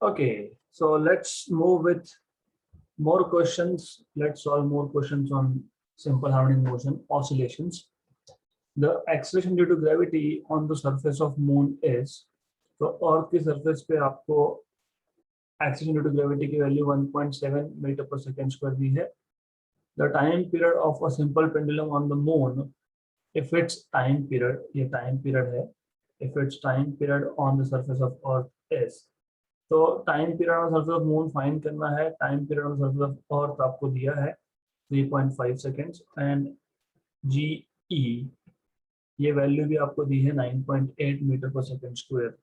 Okay, so let's move with more questions. Let's solve more questions on simple harmonic motion oscillations. The acceleration due to gravity on the surface of moon is, तो अर्थ की surface पे आपको acceleration due to gravity की value 1.7 metre पर second square दी है. The time period of a simple pendulum on the moon, if its time period, ये time period है, if its time period on the surface of earth is, तो time period on surface of moon find करना है. Time period on surface of earth आपको दिया है 3.5 seconds and जी ई ये value भी आपको दी है 9.8 मीटर पर सेकेंड स्क्वायर,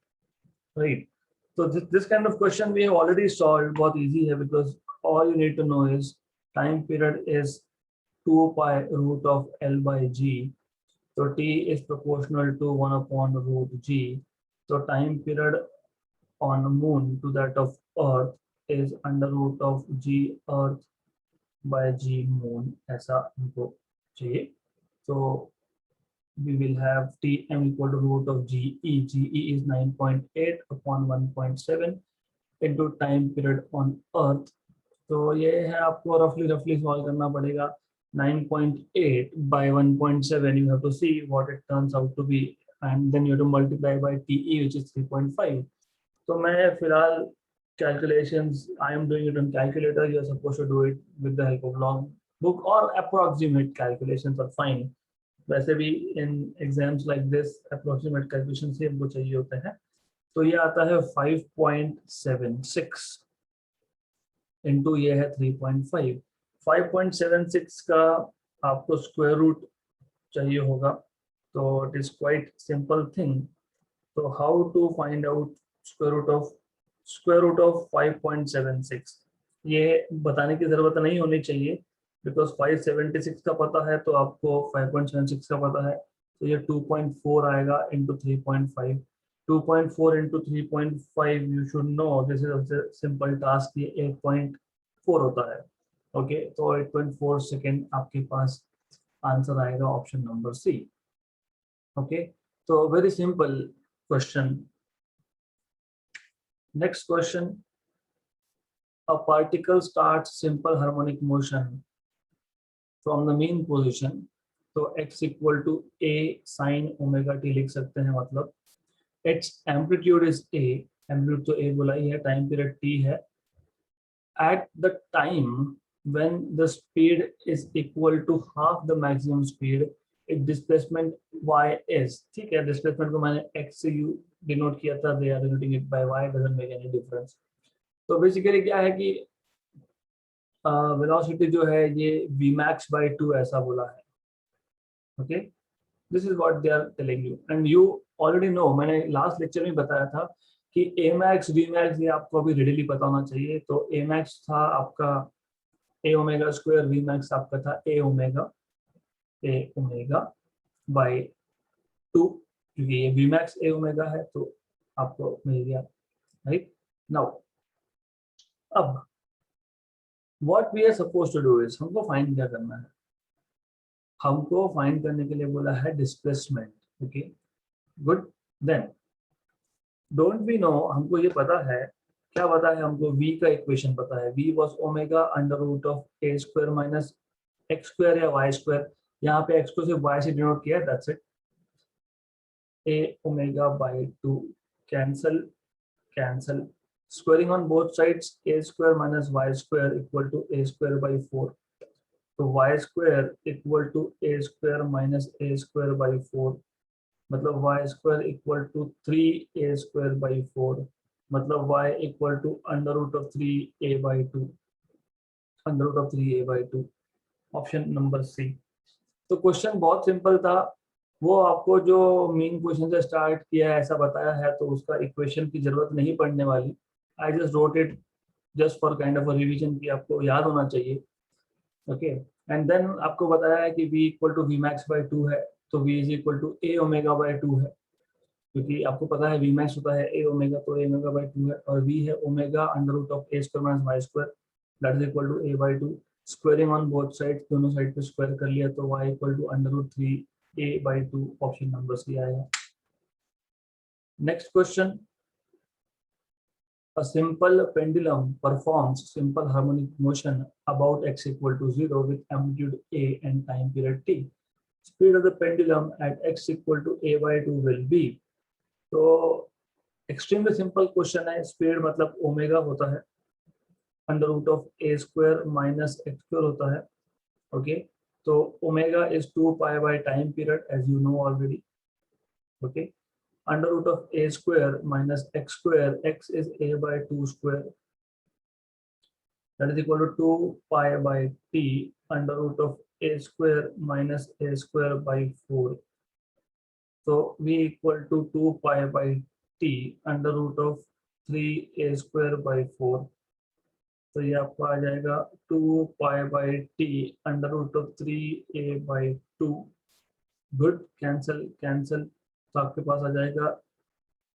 राइट. तो this kind of question we have already solved. बहुत इजी है because all you need to know is time period is 2 pi root of L by G. तो t is proportional to 1 upon root g. So time period on moon to that of earth is under root of g earth by g moon. ऐसा हमको चाहिए. So we will have tm equal to root of ge. Ge is 9.8 upon 1.7 into time period on earth. तो ये है आपको रफली solve करना पड़ेगा. 9.8 by 1.7 you have to see what it turns out to be and then you have to multiply by TE which is 3.5. तो मैं फिलहाल calculations I am doing it on calculator. You are supposed to do it with the help of long book or approximate calculations are fine. वैसे भी in exams like this approximate calculations ही हमको चाहिए होते हैं. तो ये आता है 5.76 इंटू ये है 3.5. 5.76 का आपको स्क्वायर रूट चाहिए होगा. तो it is quite simple thing. तो how to find out square root of 5.76. ये बताने की जरूरत नहीं होनी चाहिए बिकॉज 576 का पता है तो आपको 5.76 का पता है. तो ये 2.4 आएगा into 3.5. 2.4 into 3.5 you should know this is a simple task. ये 8.4 होता है. ओके तो 8.4 सेकेंड आपके पास आंसर आएगा ऑप्शन नंबर सी. ओके तो very simple question. Next question. A particle starts simple harmonic motion from the mean position. तो x equal to a sin omega t लिख सकते हैं. मतलब its amplitude is a, amplitude तो a बोला ही है, time period t है. At the time when the speed is equal to half the maximum speed, its displacement y is. ठीक है, displacement को मैंने x से डिनोट किया था. they are denoting it by y, doesn't make any difference. तो basically क्या है कि वेलोसिटी जो है ये vmax by 2 ऐसा बोला है. Okay this is what they are telling you and you already know. मैंने लास्ट लेक्चर में बताया था कि a max v max ये आपको अभी रेडीली पता होना चाहिए. तो a max था आपका a omega square, v max आपका था a ओमेगा बाय 2 क्योंकि ये v max a ओमेगा है तो आपको मिल गया. राइट नाउ अब what we are suppose to do is हमको फाइंड क्या करना है. हमको फाइंड करने के लिए बोला है displacement. Okay good. Then don't we know, हमको ये पता है. क्या पता है हमको? v का इक्वेशन पता है. v was omega under root of a square minus x square या y स्क्वायर. यहाँ पे x को सिर्फ y से डिनोट किया. That's it. a omega by 2 cancel squaring on both sides. a square minus y square equal to a square by 4. तो y square equal to a square minus a square by 4. मतलब y square equal to 3a square by 4. मतलब y equal to under root of 3a by 2. Under root of 3a by 2. Option number C. तो question बहुत simple था. वो आपको जो main question से start किया है ऐसा बताया है तो उसका इक्वेशन की जरूरत नहीं पड़ने वाली. I just wrote it just for kind of revision की आपको याद होना चाहिए. ओके एंड देन आपको बताया है कि v equal to v max by 2 है. तो v is equal to a omega by 2 है क्योंकि आपको पता है v मैक्स होता है a ओमेगा. तो a ओमेगा बाई 2 है और v है omega under root of a square minus y square that is equal to a by 2. Squaring on both side, दोनों साइड पे स्क्वायर कर लिया तो y equal to under root 3a by 2. Option number C आएगा. Next question. A simple pendulum performs simple harmonic motion about x equal to 0 with amplitude a and time period t. Speed of the pendulum at x equal to a by 2 will be. तो extremely simple question है. Speed मतलब omega होता है, under root of A square minus x square होता है. Okay, तो omega is 2 pi by time period as you know already. Okay, under root of A square minus x square, x is a by 2 square, that is equal to 2 pi by t under root of a square minus a square by 4. So v equal to 2 pi by t under root of 3a square by 4. तो ये आपको आ जाएगा 2 pi by t under root of 3a by 2. Good, cancel cancel, तो आपके पास आ जाएगा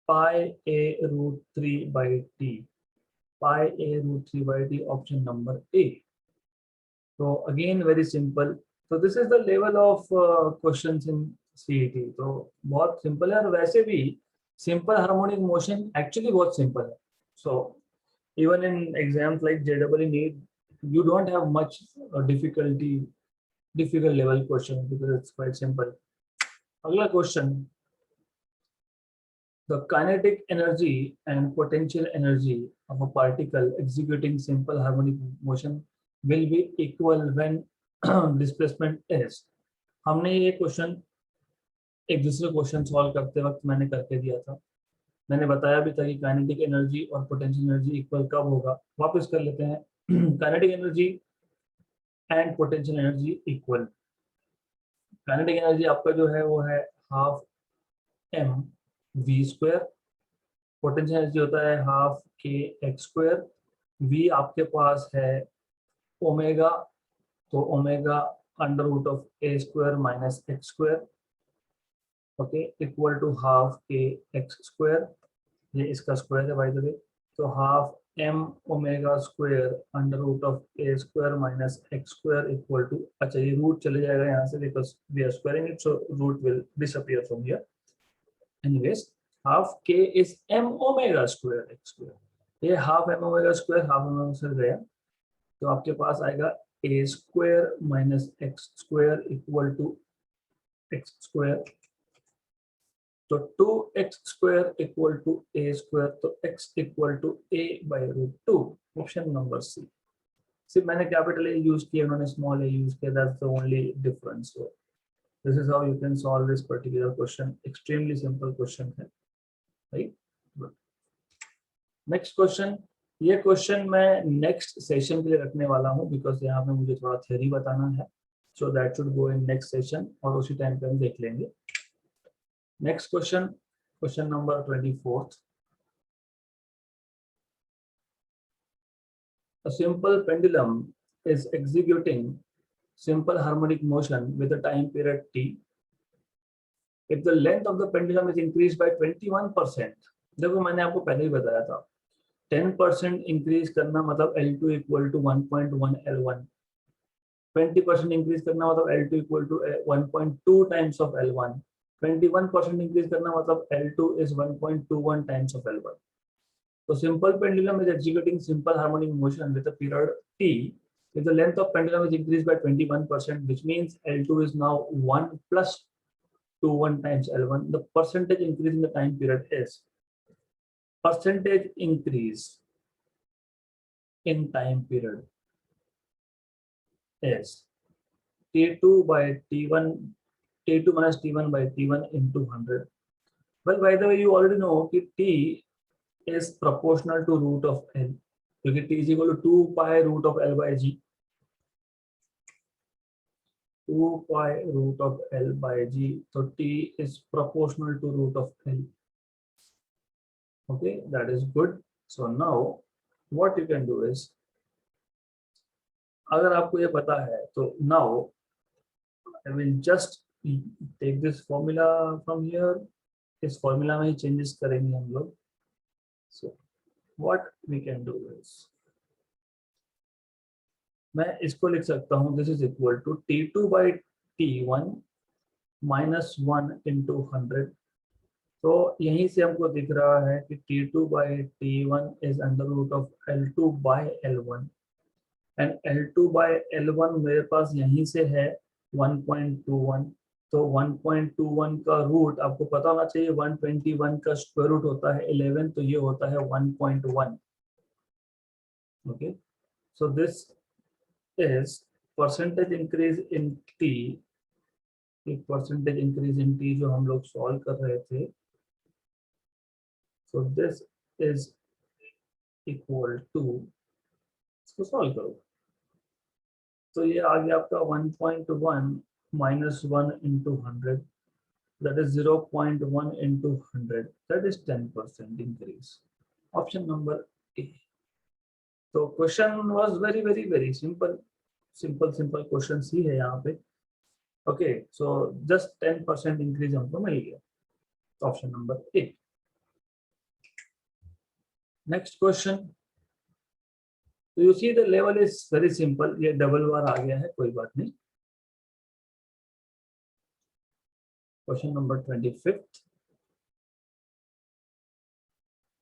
pi a root 3 by t. Pi a root 3 by t, option number A. So again very simple. So this is the level of questions in CET. तो बहुत simple है, और वैसे भी simple harmonic motion actually बहुत simple है. So even in exams like JEE NEET, you don't have much difficult level question because it's quite simple. अगला question. The kinetic energy and potential energy of a particle executing simple harmonic motion will be equal when displacement is. हमने ये question एक दूसरे question solve करते वक्त मैंने करके दिया था. मैंने बताया भी था कि काइनेटिक एनर्जी और पोटेंशियल एनर्जी इक्वल कब होगा. वापस कर लेते हैं. Kinetic energy and potential energy equal. Kinetic energy आपका जो है वो है half m v square. Potential energy होता है half K X square. We आपके पास है ओमेगा, तो omega under root of A square minus x square, okay, equal to half K X square. ये इसका स्क्वायर है बाय द वे. तो half M omega square under root of A square minus x square equal to, अच्छा ये root चले जाएगा यहाँ से because we are squaring it, so root will disappear from here. Anyways, half K is M omega square X square. ये half M omega square half M omega square गया, तो आपके पास आएगा A square minus x square equal to X square. तो 2x square equal to a square, तो x equal to a by root 2. Option number C. सिर्फ मैंने capital A use किया, उन्होंने स्मॉल ए यूज किया. That's the only difference. So this is how you can solve this particular question. Extremely simple question है, right. Next question. ये question मैं next session के लिए रखने वाला हूँ बिकॉज यहाँ पे मुझे थोड़ा थ्योरी बताना है. So that should go in next session, और उसी टाइम पे हम देख लेंगे. Next question, question number 24th. A simple pendulum is executing simple harmonic motion with a time period t. If the length of the pendulum is increased by 21%, देखो मैंने आपको पहले ही बताया था 10% इंक्रीज करना मतलब L2 equal to 1.1 L1. 20% increase करना मतलब L2 equal to 1.2 times of L1. 21% increase करना मतलब L2 is 1.21 times of L1. So simple pendulum is executing simple harmonic motion with a period t. If the length of pendulum is increased by 21%, which means L2 is now 1 plus 21 times L1. The percentage increase in the time period is percentage increase in time period is T2 by T1. T2 minus T1 by T1 into 100. Well, by the way, you already know that T is proportional to root of L. क्योंकि T is equal to 2 pi root of L by G. 2 pi root of L by G. So T is proportional to root of L. Okay, that is good. So now, what you can do is, अगर आपको ये पता है, तो now I will just take this formula from here. इस formula में ही changes करेंगे हम लोग. So what we can do is, मैं इसको लिख सकता हूँ, this is equal to T2 by T1 minus 1 into 100. तो यहीं से हमको दिख रहा है कि T2/T1 is under root of L2/L1 and L2/L1 मेरे पास यहीं से है 1.21। तो 1.21 का रूट आपको पता होना चाहिए, 121 का स्क्वायर रूट होता है 11, तो ये होता है 1.1। Okay, so this is percentage increase in T, एक परसेंटेज इंक्रीज इन टी जो हम लोग सॉल्व कर रहे थे। So this is equal to, इसको सॉल्व करो तो ये आ गया आपका 1.1 minus 1 into 100, that is 0.1 into 100, that is 10% increase. Option number A. तो question was very very very simple, simple question ही है यहाँ पे। ओके, सो जस्ट 10% इंक्रीज हमको मिल गया, option number A. Next question, तो you see the level is very simple, ये डबल बार आ गया है, कोई बात नहीं। Question number 25,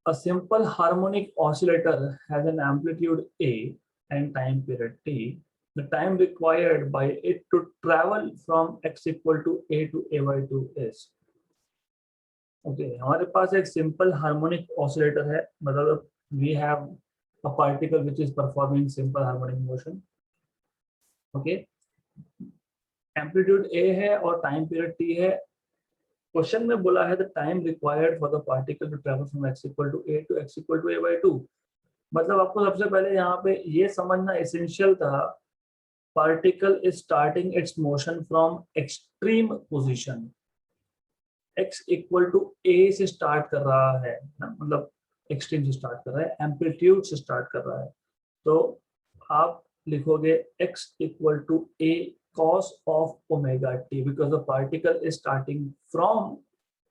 a simple harmonic oscillator has an amplitude A and time period T. The time required by it to travel from x equal to A to A/2 is. Okay, हमारे पास एक simple harmonic oscillator है, मतलब we have a particle which is performing simple harmonic motion. Okay, amplitude A है और time period T है। Question में बोला है the time required for the particle to travel from x equal to A to x equal to A/2। मतलब आपको सबसे पहले यहाँ पे ये समझना एसेंशियल था, particle is starting its motion from extreme position, x equal to A से स्टार्ट कर रहा है ना, मतलब एक्सट्रीम से स्टार्ट कर रहा है, एम्पलीट्यूड से स्टार्ट कर रहा है। तो आप लिखोगे x equal to A cos of omega t because the particle is starting from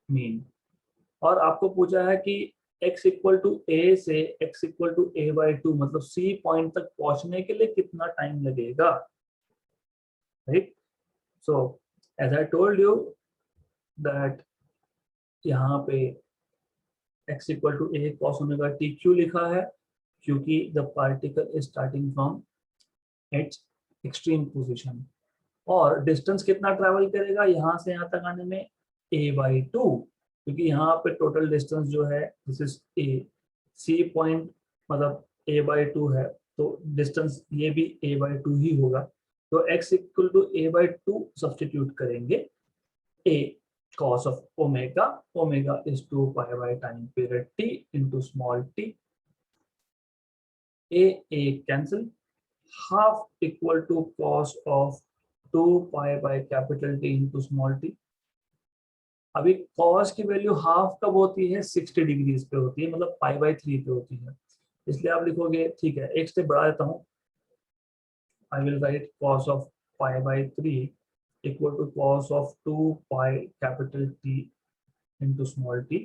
mean। और आपको पूछा है कि x इक्वल टू A से x इक्वल टू A/2 मतलब C पॉइंट तक पहुंचने के लिए कितना टाइम लगेगा, right. So as I told you that यहाँ पे x equal to A cos omega t क्यों लिखा है, क्योंकि the particle is starting from its extreme position. और डिस्टेंस कितना ट्रैवल करेगा यहाँ से यहाँ तक आने में, A/2, क्योंकि यहाँ पे टोटल डिस्टेंस जो है this is A, C point मतलब A/2 है, तो डिस्टेंस ये भी A/2 ही होगा। तो x equal to A/2 substitute करेंगे, A cos of omega, omega is 2 pi by time period t into small t, A cancel, half equal to cos of 2 pi by capital T into small t। अभी cos की value half कब होती है, 60 degrees पे होती है, मतलब π/3 पे होती है, इसलिए आप लिखोगे, ठीक है एक स्टेप बढ़ा देता हूँ, I will write cos of π/3 equal to cos of 2 pi capital T into small t।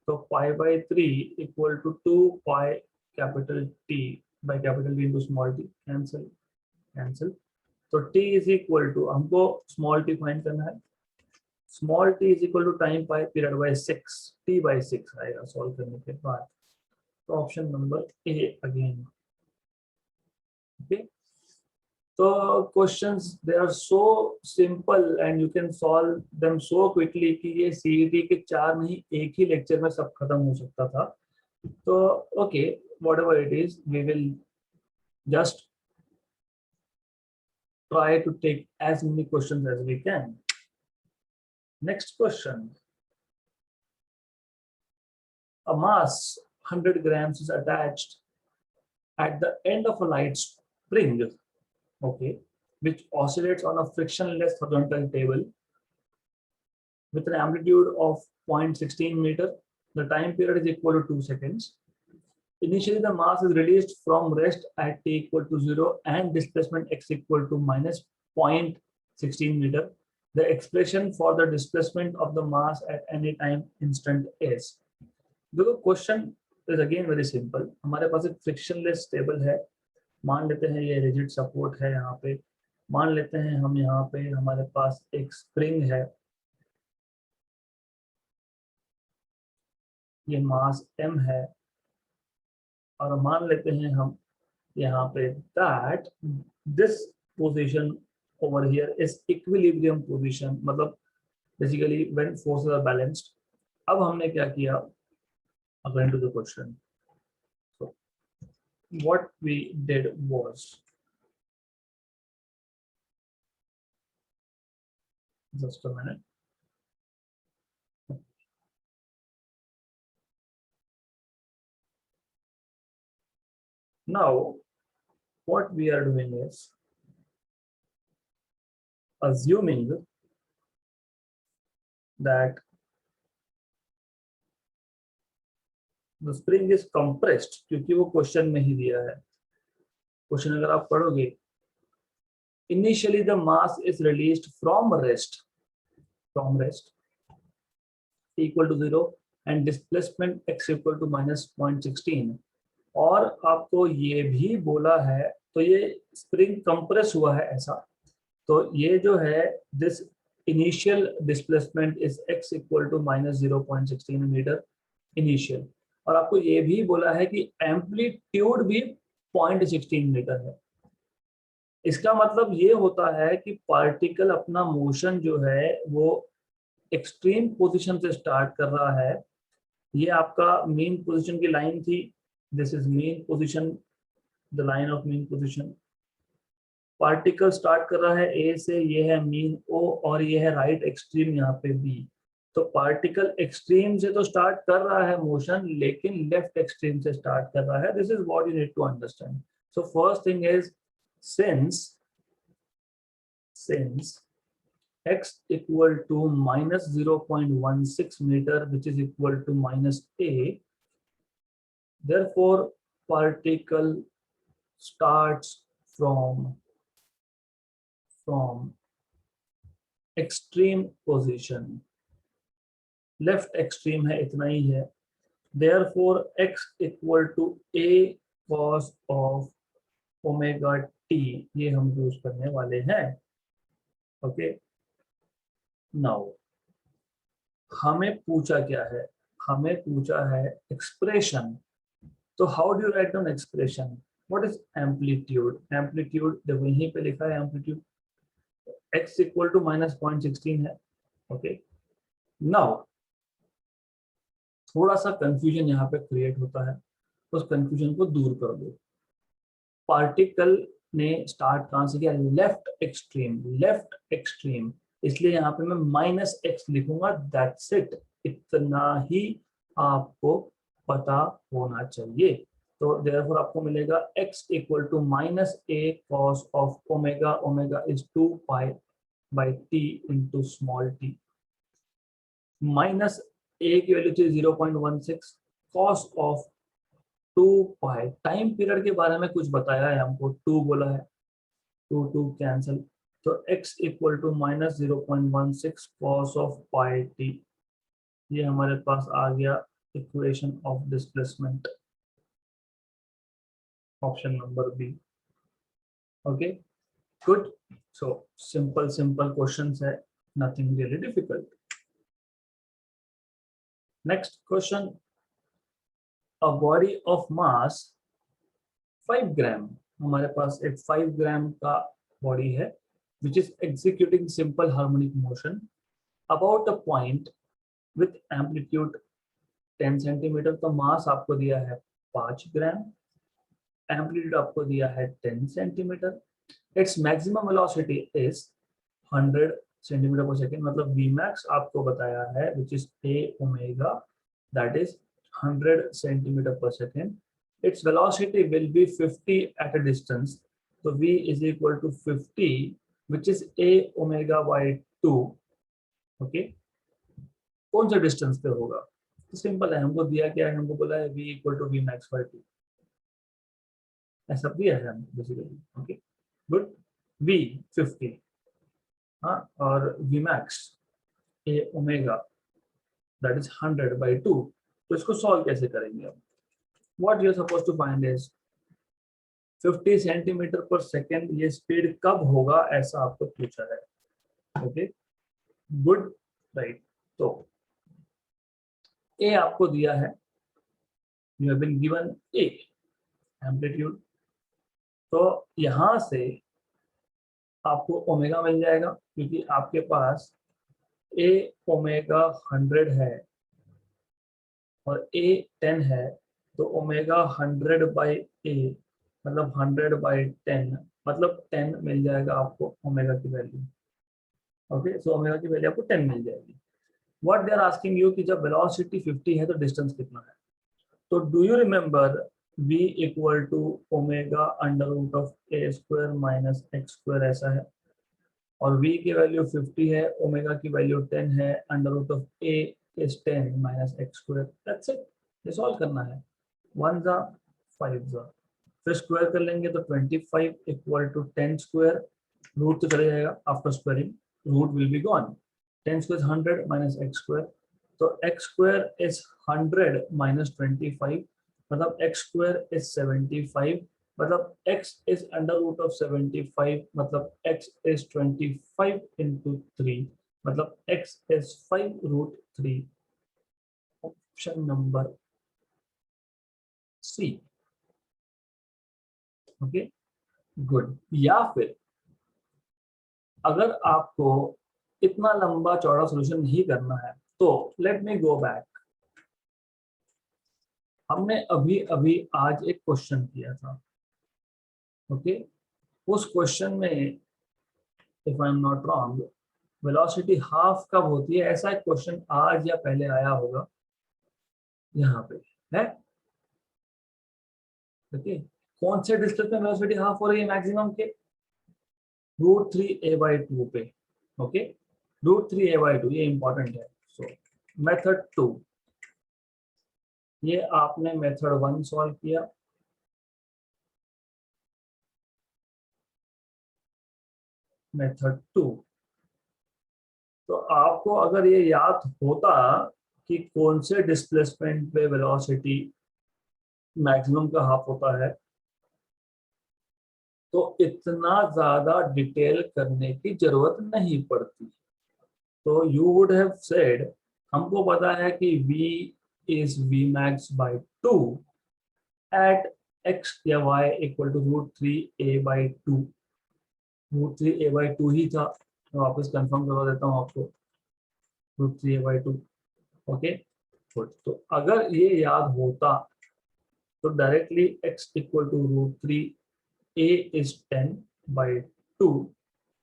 तो π/3 equal to 2 pi capital T by capital T into small t, cancel cancel. तो t इज इक्वल टू, हमको small t find करना है, small t is equal to time by period by 6, t/6 आएगा solve करने के बाद। तो option number A again. Okay, तो questions they are so simple and you can solve them so quickly कि ये सीईटी के 4 नहीं एक ही लेक्चर में सब खत्म हो सकता था। तो okay, whatever it is, we will just try to take as many questions as we can. Next question. A mass 100 grams is attached at the end of a light spring, okay, which oscillates on a frictionless horizontal table with an amplitude of 0.16 meter. The time period is equal to 2 seconds. Initially, the mass is released from rest at t equal to 0 and displacement x equal to minus 0.16 meter. The expression for the displacement of the mass at any time instant is। देखो question is again very simple, हमारे पास एक frictionless table है, मान लेते हैं ये rigid support है, यहाँ पे मान लेते हैं हम, यहाँ पे हमारे पास एक स्प्रिंग है, ये मास m है और मान लेते हैं हम यहाँ पे that this position over here is equilibrium position, मतलब basically when forces are balanced. अब हमने क्या किया according to the question, so what we did was, just a minute, now what we are doing is assuming that the spring is compressed, क्योंकि वो question में ही दिया है। क्वेश्चन अगर आप पढ़ोगे, initially the mass is released from rest equal to 0 and displacement x equal to minus 0.16, और आपको ये भी बोला है, तो ये स्प्रिंग कंप्रेस हुआ है ऐसा, तो ये जो है this initial displacement is x equal to minus 0.16 metre initial, और आपको ये भी बोला है कि एम्पलीट्यूड भी 0.16 मीटर है। इसका मतलब ये होता है कि पार्टिकल अपना मोशन जो है वो एक्सट्रीम पोजीशन से स्टार्ट कर रहा है। ये आपका मेन पोजीशन की लाइन थी, this is main position, the line of main position. Particle start कर रहा है ए से, ये है मीन ओ, और ये है राइट एक्सट्रीम यहाँ पे बी। तो पार्टिकल एक्सट्रीम से तो स्टार्ट कर रहा है मोशन, लेकिन लेफ्ट एक्सट्रीम से स्टार्ट कर रहा है। This is what you need to understand. So first thing is since x equal to minus 0.16 meter, which is equal to minus a, therefore particle starts from extreme position, left extreme है, इतना ही है। therefore x equal to a cos of omega t, ये हम use करने वाले हैं। Okay, now हमें पूछा क्या है, हमें पूछा है एक्सप्रेशन। तो how do you write down expression? What is amplitude? Amplitude देखो यहीं पे लिखा है, amplitude x equal to minus 0.16 है। ओके, नाउ थोड़ा सा कंफ्यूजन यहाँ पे क्रिएट होता है, उस कंफ्यूजन को दूर कर दो। पार्टिकल ने स्टार्ट कहाँ से किया? लेफ्ट एक्सट्रीम, इसलिए यहाँ पे मैं माइनस एक्स लिखूंगा, दैट्स इट। इतना ही आपको पता होना चाहिए। तो देयरफॉर आपको मिलेगा x equal to minus A cos of omega, omega is 2 pi by T into small T, minus A की वैल्यू थी 0.16 cos of 2 pi, time period के बारे में कुछ बताया है हमको, 2 बोला है, 2 कैंसिल, तो x equal to minus 0.16 cos of pi T, ये हमारे पास आ गया equation of displacement, option number B. Okay, good. So simple questions है, nothing really difficult. Next question, a body of mass 5 gram, हमारे पास एक 5 ग्राम का बॉडी है which is executing simple harmonic motion about a point with amplitude 10 centimetre. तो मास आपको दिया है 5 ग्राम, एम्पलीट्यूड आपको दिया है 10 centimetre, its maximum velocity is 100 centimetre पर सेकेंड, मतलब Vmax आपको बताया है which is a omega, that is 100 centimeter per second. Its velocity will be 50 at a distance. So v is equal to 50, which is a omega by 2. Okay, कौन सा distance पे होगा? तो सिंपल है, हमको दिया क्या है, हमको बोला है v equal to v max by 2, ऐसा दिया है हमको बेसिकली। Okay, good. v 50, हाँ, और v max a omega that is 100 by 2। तो इसको सॉल्व कैसे करेंगे अब? What you are supposed to find is 50 centimetre पर सेकेंड, ये स्पीड कब होगा ऐसा आपको पूछा है। Okay, good, right. तो ए आपको दिया है, you have been given a amplitude, तो यहां से आपको ओमेगा मिल जाएगा क्योंकि आपके पास ए ओमेगा 100 है और ए 10 है, तो ओमेगा 100/a मतलब 100/10 मतलब 10 मिल जाएगा आपको ओमेगा की वैल्यू। ओके, सो ओमेगा की वैल्यू आपको 10 मिल जाएगी। What they are asking you कि जब वेलोसिटी 50 है तो डिस्टेंस कितना है। तो do you remember v equal to omega under root of A square minus x square ऐसा है, और v की वैल्यू 50 है, ओमेगा की वैल्यू 10 है, under root of a is 10 minus x square, that's it. ये सॉल्व करना है, 1 जा 5 जा, फिर स्क्वायर कर लेंगे तो 25 इक्वल टू 10 स्क्वायर, रूट तो चले जाएगा after squaring, root will be gone, 10 square 100 minus x square, तो एक्स स्क्वायर इज 100 माइनस 25 मतलब एक्स स्क्वायर इज 75 मतलब x is under root of 75 मतलब x is 25 into 3 मतलब x is 5 root 3, option number C. Okay good. या फिर अगर आपको इतना लंबा चौड़ा सॉल्यूशन नहीं करना है तो लेट मी गो बैक, हमने अभी अभी आज एक क्वेश्चन किया था। ओके, उस क्वेश्चन में if I am not wrong velocity half कब होती है, ऐसा एक क्वेश्चन आज या पहले आया होगा यहाँ पे है। ओके, कौन से डिस्टेंस में वेलोसिटी हाफ हो रही है मैक्सिमम के, √3a/2 पे। ओके, √3a/2 ये इंपॉर्टेंट है। सो मेथड 2, ये आपने मेथड 1 सॉल्व किया, मेथड 2, तो आपको अगर ये याद होता कि कौन से डिस्प्लेसमेंट पे वेलोसिटी मैक्सिमम का हाफ होता है तो इतना ज्यादा डिटेल करने की जरूरत नहीं पड़ती। तो यू वुड हैव सेड हमको पता है कि v is vmax/2 at x या y equal to √3a/2, √3a/2 ही था, मैं वापस कंफर्म करवा देता हूँ आपको, √3a/2। ओके गुड, तो अगर ये याद होता तो directly x equal to √3, a is 10/2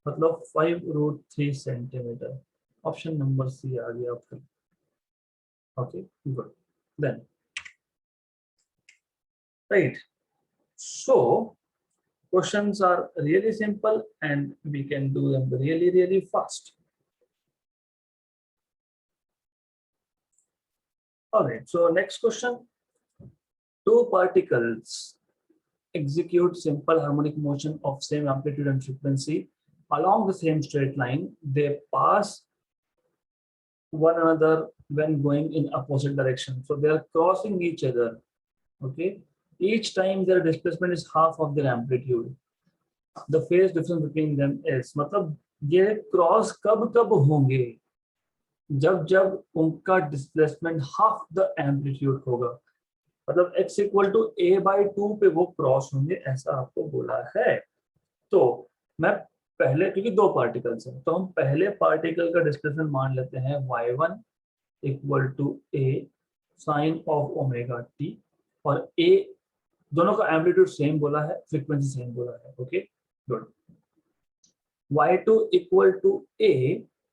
मतलब 5√3 सेंटीमीटर, ऑप्शन नंबर सी आ गया आपका। Okay good, then right, so questions are really simple and we can do them really fast. All right, so next question, two particles execute simple harmonic motion of same amplitude and frequency along the same straight line, they pass one another when going in opposite direction, so they are crossing each other. Okay, each time their displacement is half of their amplitude, the phase difference between them is, मतलब ये cross कब कब होंगे, जब जब उनका displacement half the amplitude होगा, मतलब x इक्वल टू a/2 पे वो क्रॉस होंगे, ऐसा आपको बोला है। तो मैं पहले, क्योंकि दो पार्टिकल्स हैं तो हम पहले पार्टिकल का डिस्प्लेसमेंट मान लेते हैं y1 equal to a sine of omega t, और a दोनों का एम्पलीट्यूड सेम बोला है, फ्रीक्वेंसी सेम बोला है। Okay good, y2 equal to a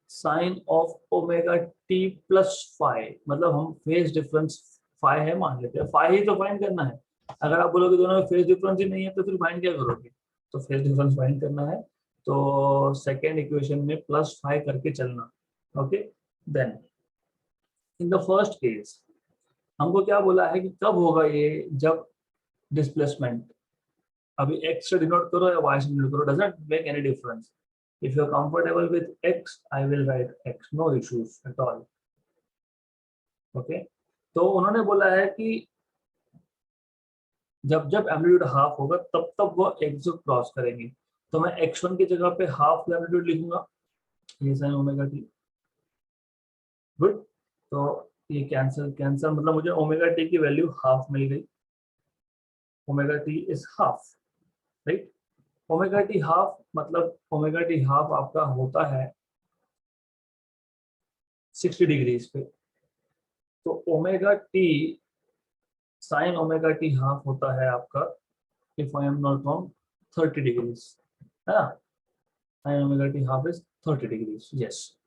sine of omega t plus five, मतलब हम फेज डिफरेंस फाइव है मान लेते हैं, फाइव ही तो फाइंड करना है। अगर आप बोलोगे दोनों में फेज डिफरेंस ही नहीं है तो फिर फाइंड क्या करोगे, तो फेज डिफरेंस फाइंड करना है, तो सेकेंड इक्वेशन में +5 करके चलना। Okay, then in the first case हमको क्या बोला है कि कब होगा ये, जब डिस्प्लेसमेंट, अभी x से डिनोट करो या y से डिनोट करो, doesn't make any difference, if you're comfortable with x I will write x, no issues at all. okay, तो उन्होंने बोला है कि जब जब एम्पलीट्यूड हाफ होगा तब तब वो x को क्रॉस करेंगे, तो मैं x1 की जगह पे हाफ एम्पलीट्यूड लिखूंगा, ये साइन ओमेगा t। गुड, तो ये कैंसिल कैंसिल, मतलब मुझे ओमेगा टी की वैल्यू हाफ मिल गई. Omega T is half, right. Omega T half मतलब ओमेगा टी हाफ आपका होता है 60 डिग्रीज पे. तो omega T sign omega T half होता है आपका, if I am not wrong, 30 degrees, है ना. Sign omega T half is 30 degrees, yes,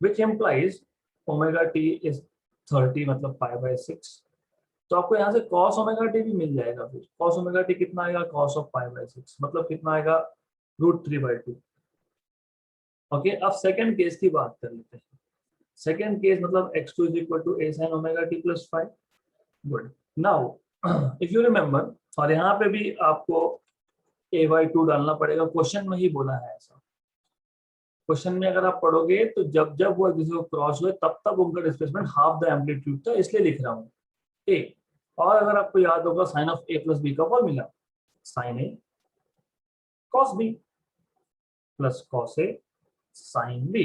which implies omega T is 30 मतलब π/6. तो आपको यहाँ से cos ओमेगा टी भी मिल जाएगा. फिर cos ओमेगा टी कितना आएगा, cos ऑफ π/6 मतलब कितना आएगा, √3/2. ओके, अब सेकंड केस की बात कर लेते हैं. सेकंड केस मतलब x2 is equal to a sin omega t plus 5. Good. Now if you remember, और यहाँ पे भी आपको a/2 डालना पड़ेगा, क्वेश्चन में ही बोला है ऐसा. क्वेश्चन में अगर आप पढ़ोगे तो जब जब वो एक दूसरे को क्रॉस हुए तब तक उनका डिस्प्लेसमेंट हाफ द एम्पलीट्यूड था, इसलिए लिख रहा हूँ ए. और अगर आपको याद होगा sine of a plus b का formula, sine a cos b plus cos a sine b.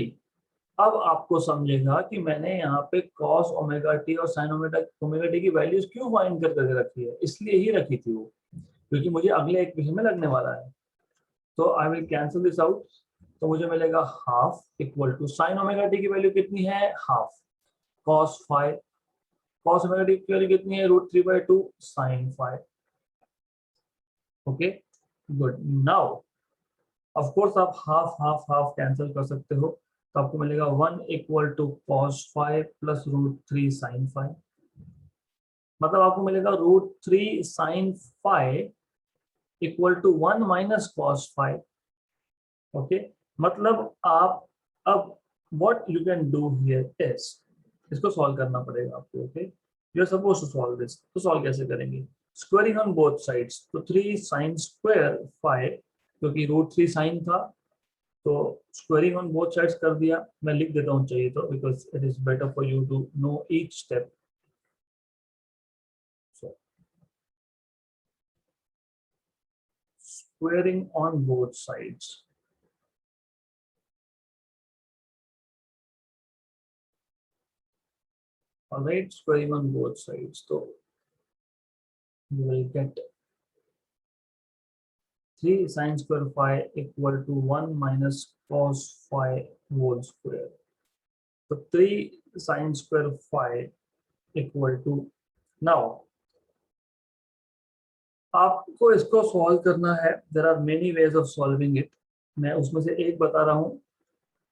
अब आपको समझेगा कि मैंने यहाँ पे cos ओमेगा टी और sin ओमेगा टी की वैल्यूज क्यों फाइंड करके रखी है. इसलिए ही रखी थी वो, क्योंकि मुझे अगले एक क्वेश्चन में लगने वाला है. तो I will cancel this out. तो मुझे मिलेगा half equal to sine omega t की वैल्यू कितनी है, half, cos 5, cos omega t की वैल्यू कितनी है, √3/2 sin 5. Okay, good. Now of course आप हाफ हाफ हाफ कैंसिल कर सकते हो. तो आपको मिलेगा 1 equal to cos 5 plus √3 sin 5. मतलब आपको मिलेगा √3 sin 5 equal to 1 minus cos 5. Okay, मतलब आप अब what you can do here is, इसको सॉल्व करना पड़ेगा आपको. Okay, you are suppose to solve this. तो सॉल्व कैसे करेंगे, स्क्वायरिंग ऑन बोथ साइड्स. तो 3 sin स्क्वायर 5, क्योंकि √3 sin था तो स्क्वायरिंग ऑन बोथ साइड्स कर दिया. मैं लिख देता हूँ चाहिए तो, because it is better for you to know each step. Squaring on both sides. All right, squaring on both sides. So you will get 3 sin square phi equal to 1 minus cos phi whole square. So 3 sin square phi equal to, now आपको इसको solve करना है. There are many ways of solving it. मैं उसमें से एक बता रहा हूँ.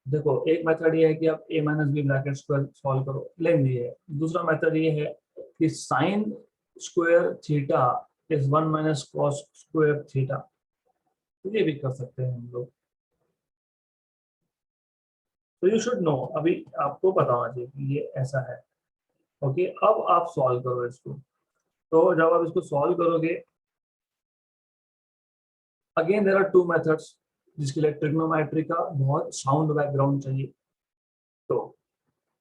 देखो, एक मेथड ये है कि आप a minus B bracket square solve करो, लेंथ ये है. दूसरा मेथड ये है कि sine square theta is 1 minus cos square theta. ये भी कर सकते हैं हम लोग. तो यू शुड नो, अभी आपको पता होना चाहिए कि ये ऐसा है. ओके, अब आप सॉल्व करो इसको. तो जब आप इसको सॉल्व करोगे, again there are two methods, जिसके लिए ट्रिग्नोमेट्री का बहुत साउंड बैकग्राउंड चाहिए. तो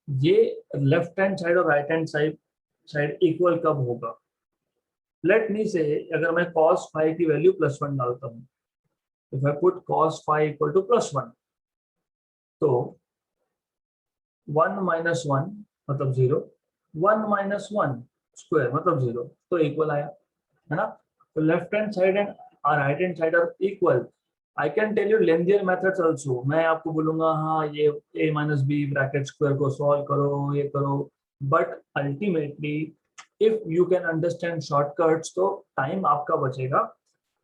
ये लेफ्ट हैंड साइड और राइट हैंड साइड इक्वल कब होगा. लेट मी से, अगर मैं cos phi की वैल्यू +1 डालता हूँ, if I put cos phi equal to +1, तो 1 माइनस 1 मतलब 0, 1 माइनस 1 स्क्वायर मतलब 0, तो इक्वल आया, है ना. तो left hand side and right hand side are equal. I can tell you lengthier methods also. मैं आपको बोलूंगा हाँ ये a minus B bracket square को सॉल्व करो, ये करो, but ultimately if you can understand shortcuts तो टाइम आपका बचेगा.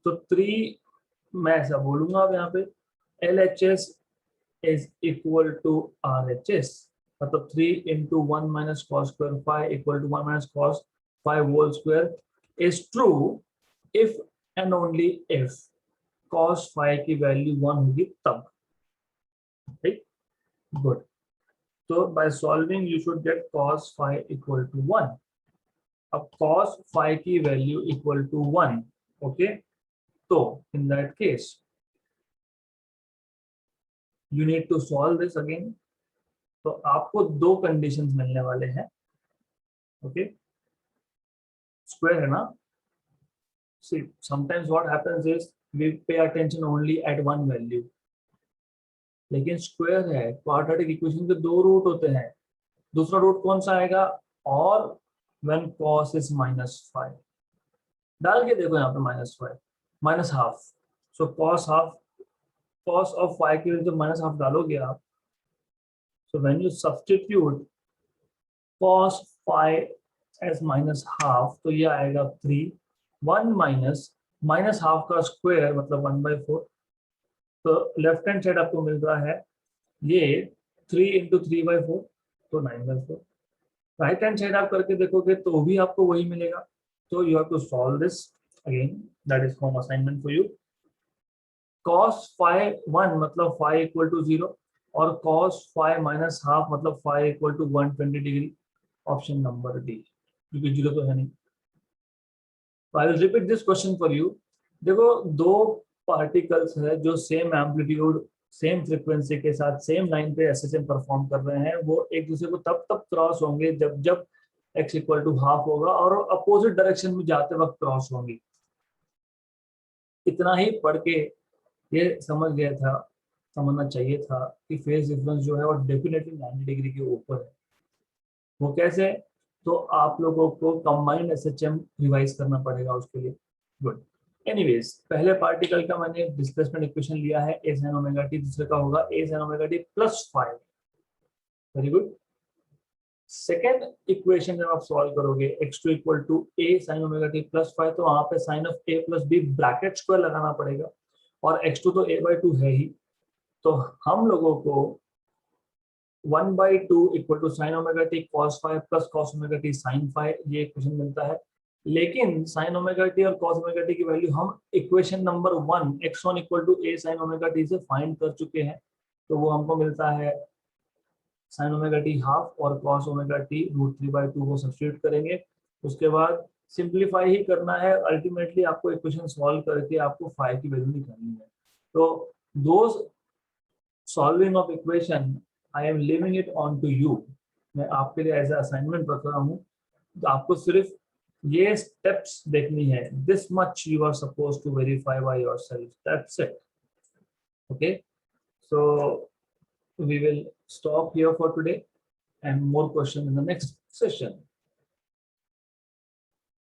तो 3, मैं ऐसा बोलूंगा अब यहाँ पे, LHS is equal to RHS. मतलब 3 into 1 minus cos square phi equal to 1 minus cos phi whole square is true if and only if cos phi की वैल्यू 1 होगी तब. ठीक, गुड. तो by solving you should get cos phi equal to 1. अब cos phi की value equal to 1. Okay, तो in that case you need to solve this again. तो आपको दो कंडीशंस मिलने वाले हैं. ओके, स्क्वायर है ना. See, sometimes what happens is we pay attention only at one value. लेकिन स्क्वायर है, क्वाड्रेटिक इक्वेशन के दो रूट होते हैं. दूसरा रूट कौन सा आएगा, और when cos is -5, डाल के देखो यहाँ पे -5 -½ सो cos of 5 के लिए जो -½ डालोगे आप, so when you substitute cos 5 as -½ तो ये आएगा 3, 1 माइनस -½ का स्क्वायर मतलब 1/4, तो लेफ्ट हैंड साइड आपको मिल रहा है ये 3 × 3/4 तो 9/4। राइट हैंड साइड आप करके देखोगे तो भी आपको वही मिलेगा। तो you have to solve this again, that is home assignment for you. cos phi 1 मतलब phi इक्वल टू 0 और cos phi -½ मतलब phi equal to 120 degree, option number D, क्योंकि 0 तो है नहीं। I will repeat this question for you. देखो दो particles है जो सेम एम्पलीट्यूड सेम फ्रीक्वेंसी के साथ सेम लाइन पे एसएसएम परफॉर्म कर रहे हैं, वो एक दूसरे को तब क्रॉस होंगे जब जब x इक्वल टू ½ होगा और अपोजिट डायरेक्शन में जाते वक्त क्रॉस होंगे। इतना ही पढ़ के ये समझना चाहिए था कि फेज डिफरेंस जो है वो डेफिनेटली 90 डिग्री के ऊपर है। वो कैसे? तो आप लोगों को कंबाइंड एसएचएम रिवाइज करना पड़ेगा उसके लिए। गुड। एनीवेज, पहले पार्टिकल का मैंने डिस्प्लेसमेंट इक्वेशन लिया है a sin ओमेगा t, दूसरे का होगा a sin omega t plus 5। Very good. Second equation जब आप सॉल्व करोगे x2 equal to a sin omega t plus 5, तो वहां पे sin of a plus b bracket square लगाना पड़ेगा और x2 तो a/2 है ही, तो हम लोगों को 1/2 equal to sine omega t cos 5 plus cos omega t sin 5 ये इक्वेशन मिलता है। लेकिन साइन ओमेगा टी और cos ओमेगा टी की वैल्यू हम equation number 1 x1 equal to a sin omega t से फाइंड कर चुके हैं, तो वो हमको मिलता है sin ओमेगा टी ½ और cos ओमेगा टी √3/2 को सब्स्टिट्यूट करेंगे। उसके बाद सिंप्लीफाई ही करना है, अल्टीमेटली आपको इक्वेशन सॉल्व करके आपको फाई की वैल्यू निकालनी है। तो those solving of equation I am leaving it on to you, मैं आपके लिए एज असाइनमेंट रख रहा हूँ। तो आपको सिर्फ ये स्टेप्स देखनी है, this much you are suppose to verify by yourself, that's it. Okay, so we will stop here for today and more questions in the next session.